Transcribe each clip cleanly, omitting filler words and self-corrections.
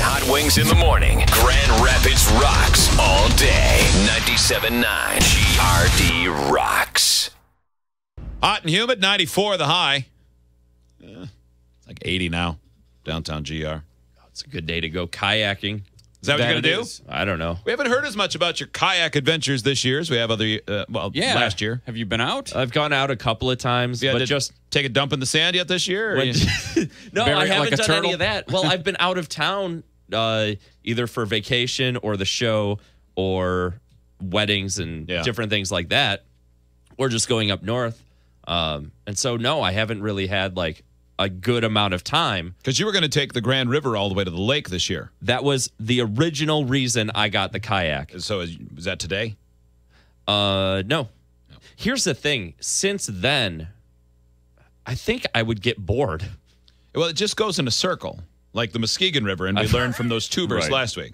hot wings in the morning. Grand Rapids rocks all day. 97.9 GRD rocks. Hot and humid, 94 the high. It's like 80 now, downtown GR. It's a good day to go kayaking. Is that what you're going to do? I don't know. We haven't heard as much about your kayak adventures this year as we have last year. Have you been out? I've gone out a couple of times, Yeah, but just take a dump in the sand yet this year? no, I haven't like a done turtle? any of that. Well, I've been out of town either for vacation or the show or weddings and different things like that, or just going up north. And so, no, I haven't really had like a good amount of time. Because you were going to take the Grand River all the way to the lake this year. That was the original reason I got the kayak. So is that today? No. Here's the thing. Since then, I think I would get bored. Well, it just goes in a circle, like the Muskegon River, and we learned from those tubers last week.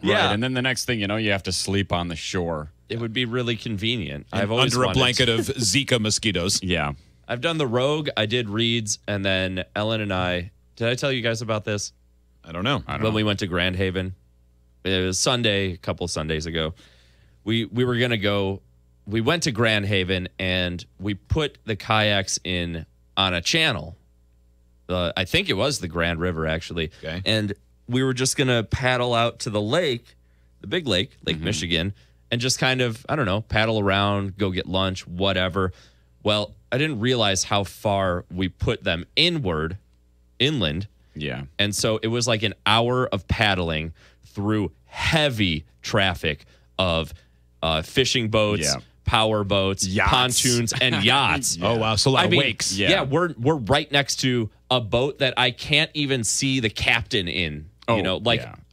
Yeah. Right, and then the next thing you know, you have to sleep on the shore. It would be really convenient. I've always under a wanted blanket of Zika mosquitoes. Yeah. I've done the Rogue. I did Reed's, and then Ellen and I. Did I tell you guys about this? I don't know. When we went to Grand Haven, it was Sunday, a couple Sundays ago. We were gonna go. We went to Grand Haven and we put the kayaks in on a channel. I think it was the Grand River actually, okay. And we were just gonna paddle out to the lake, the big lake, Lake Michigan, and just kind of, I don't know, paddle around, go get lunch, whatever. Well, I didn't realize how far we put them inland. Yeah. And so it was like an hour of paddling through heavy traffic of fishing boats, power boats, yachts. Pontoons, and yachts. Oh, wow. So a lot of wakes. Yeah, we're right next to a boat that I can't even see the captain in. Oh,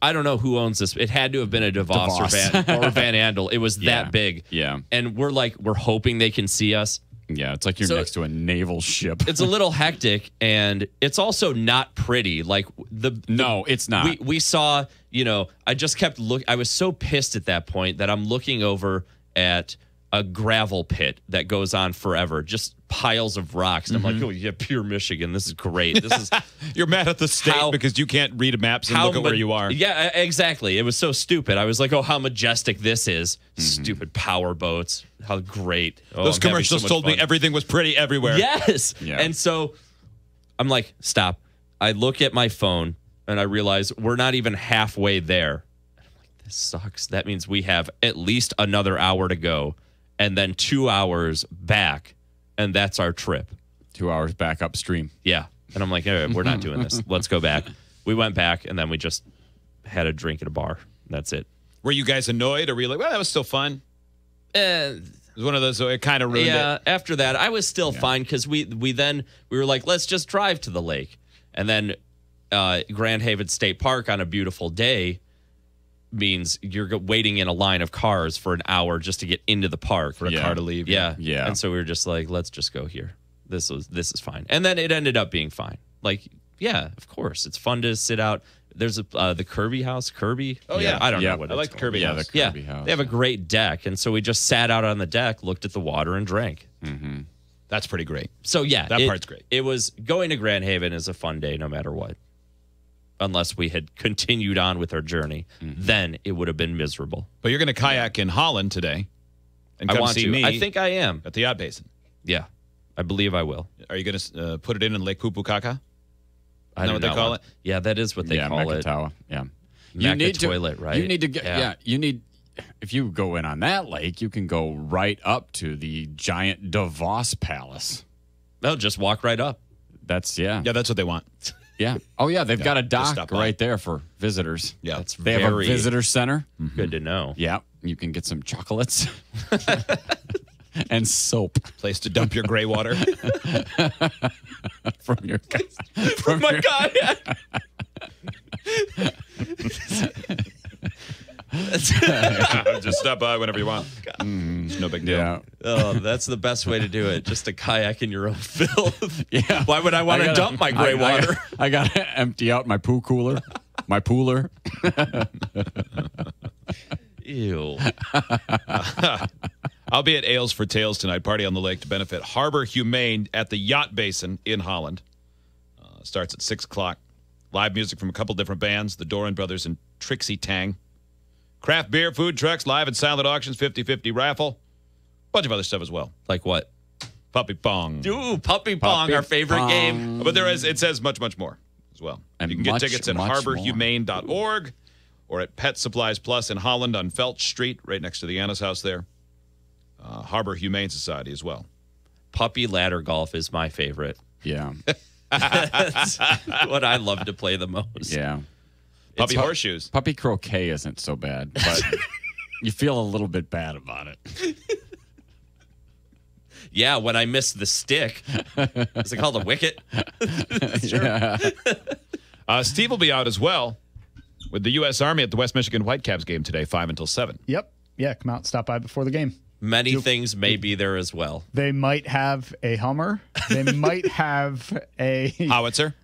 I don't know who owns this. It had to have been a DeVos. or Van Andel. It was that big. Yeah. And we're hoping they can see us. Yeah, it's like you're next to a naval ship. It's a little hectic, and it's also not pretty. No, it's not. We saw, I just kept looking. I was so pissed at that point that I'm looking over at a gravel pit that goes on forever, just piles of rocks. And I'm like, oh, yeah, pure Michigan. This is great. This is You're mad at the state because you can't read maps and look at where you are. Yeah, exactly. It was so stupid. I was like, oh, how majestic this is. Stupid power boats. How great. Those commercials told me everything was pretty everywhere. Yes. Yeah. And so I'm like, stop. I look at my phone and I realize we're not even halfway there. And I'm like, this sucks. That means we have at least another hour to go and then 2 hours back. And that's our trip. 2 hours back upstream. Yeah. And I'm like, we're not doing this. Let's go back. We went back and then we just had a drink at a bar. That's it. Were you guys annoyed or were you like, well, that was still fun? It was one of those, so it kind of ruined it. Yeah, after that, I was still fine because we were like, let's just drive to the lake. And then Grand Haven State Park on a beautiful day means you're waiting in a line of cars for an hour just to get into the park. For a car to leave. Yeah. Yeah. And so we were just like, let's just go here. This is fine. And then it ended up being fine. Like, yeah, of course. It's fun to sit out. There's the Kirby house. Kirby? Oh, yeah. I don't know what I like it's the Kirby Yeah, house. the Kirby house. They have a great deck. And so we just sat out on the deck, looked at the water, and drank. Mm-hmm. That's pretty great. So, yeah. That part's great. It was going to Grand Haven is a fun day no matter what. Unless we had continued on with our journey. Then it would have been miserable. But you're going to kayak in Holland today and I come want see to. me I think I am. at the Yacht Basin. Yeah. I believe I will. Are you going to put it in Lake Pupukaka? I don't what they know call it? Yeah, that is what they call it. Mekatawa. Yeah. Mecca toilet, right? You need to get, you need, if you go in on that lake, you can go right up to the giant DeVos Palace. No, just walk right up. Yeah, that's what they want. Yeah. Oh, yeah. They've got a dock stop by. right there for visitors. Yeah. That's They have a very visitor center. good to know. Yeah. You can get some chocolates and soap Place to dump your gray water. from your Oh my God. Just stop by whenever you want. It's no big deal. Yeah. Oh, that's the best way to do it. Just to kayak in your own filth. Yeah. Why would I want to dump my gray water? I got to empty out my poo cooler, my pooler. Ew. I'll be at Ales for Tales tonight, party on the lake to benefit Harbor Humane at the Yacht Basin in Holland. Starts at 6 o'clock. Live music from a couple different bands, the Doran Brothers and Trixie Tang. Craft beer, food trucks, live and silent auctions, 50-50 raffle. Bunch of other stuff as well. Like what? Puppy Pong. Ooh, Puppy Pong, our favorite game. But it says much, much more as well. And you can get much, tickets at much harborhumane.org or at Pet Supplies Plus in Holland on Felch Street, right next to the Anna's house there. Harbor Humane Society as well. Puppy ladder golf is my favorite. Yeah. That's what I love to play the most. Yeah. Puppy horseshoes. Puppy croquet isn't so bad, but you feel a little bit bad about it. Yeah, when I miss the stick. Is it called a wicket? Sure. Yeah. Steve will be out as well with the U.S. Army at the West Michigan Whitecaps game today, 5 until 7. Yep. Yeah, come out and stop by before the game. Many things may be there as well. They might have a Hummer. They might have a Howitzer.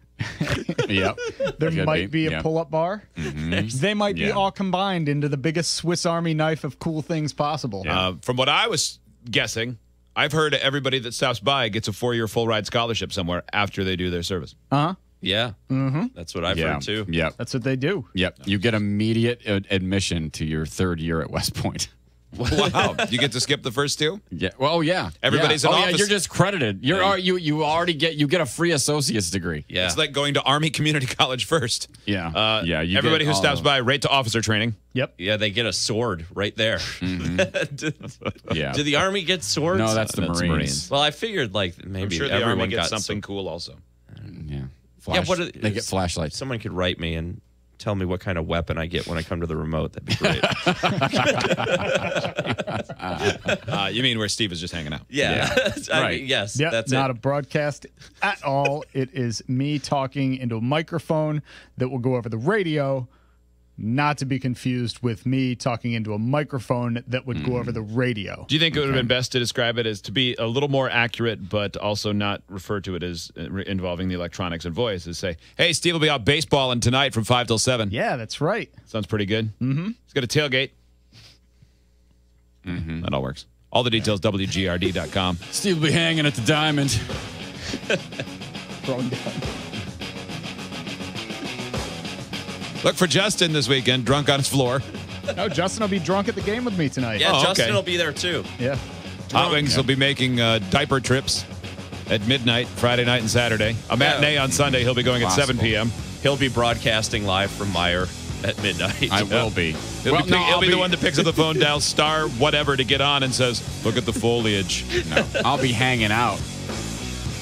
Yep. There might be a pull-up bar. Mm-hmm. They might be all combined into the biggest Swiss Army knife of cool things possible. From what I was guessing, I've heard everybody that stops by gets a 4-year full ride scholarship somewhere after they do their service. Uh-huh. Yeah. Mm-hmm. That's what I've heard too. Yep. That's what they do. Yep. You get immediate admission to your third year at West Point. Wow. You get to skip the first 2? Yeah. Well, yeah. Everybody's in in office. office. You're just credited. You already get a free associate's degree. Yeah. It's like going to Army Community College first. Yeah. You everybody get who stops by right to officer training. Yep. Yeah, they get a sword right there. Yeah. Do the Army get swords? No, that's the Marines. Well, I figured like I'm maybe sure the everyone Army gets got something cool also. Yeah. They get flashlights. Someone could write me and tell me what kind of weapon I get when I come to the remote. That'd be great. You mean where Steve is just hanging out? Yeah. Right. Yes. Yep, That's not it. a broadcast at all. It is me talking into a microphone that will go over the radio, not to be confused with me talking into a microphone that would go over the radio. Do you think it would have been best to describe it as to be a little more accurate, but also not refer to it as involving the electronics and voice? Is say, hey, Steve will be out baseballing tonight from 5 till 7. Yeah, that's right. Sounds pretty good. Mm-hmm. He's got a tailgate. Mm-hmm. That all works. All the details, WGRD.com. Steve will be hanging at the Diamond. Throwing down. Look for Justin this weekend, drunk on his floor. No, Justin will be drunk at the game with me tonight. Yeah, Oh, Justin okay. will be there too. Yeah. Hot Wings will be making diaper trips at midnight, Friday night and Saturday. A matinee on Sunday. He'll be going at 7 p.m. He'll be broadcasting live from Meyer at midnight. I will be. He'll be the one that picks up the phone, dials star whatever to get on and says, look at the foliage. No, I'll be hanging out.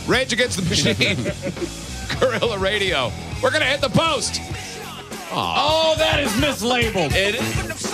Rage Against the Machine. Guerrilla Radio. We're going to hit the post. Oh, that is mislabeled. It is.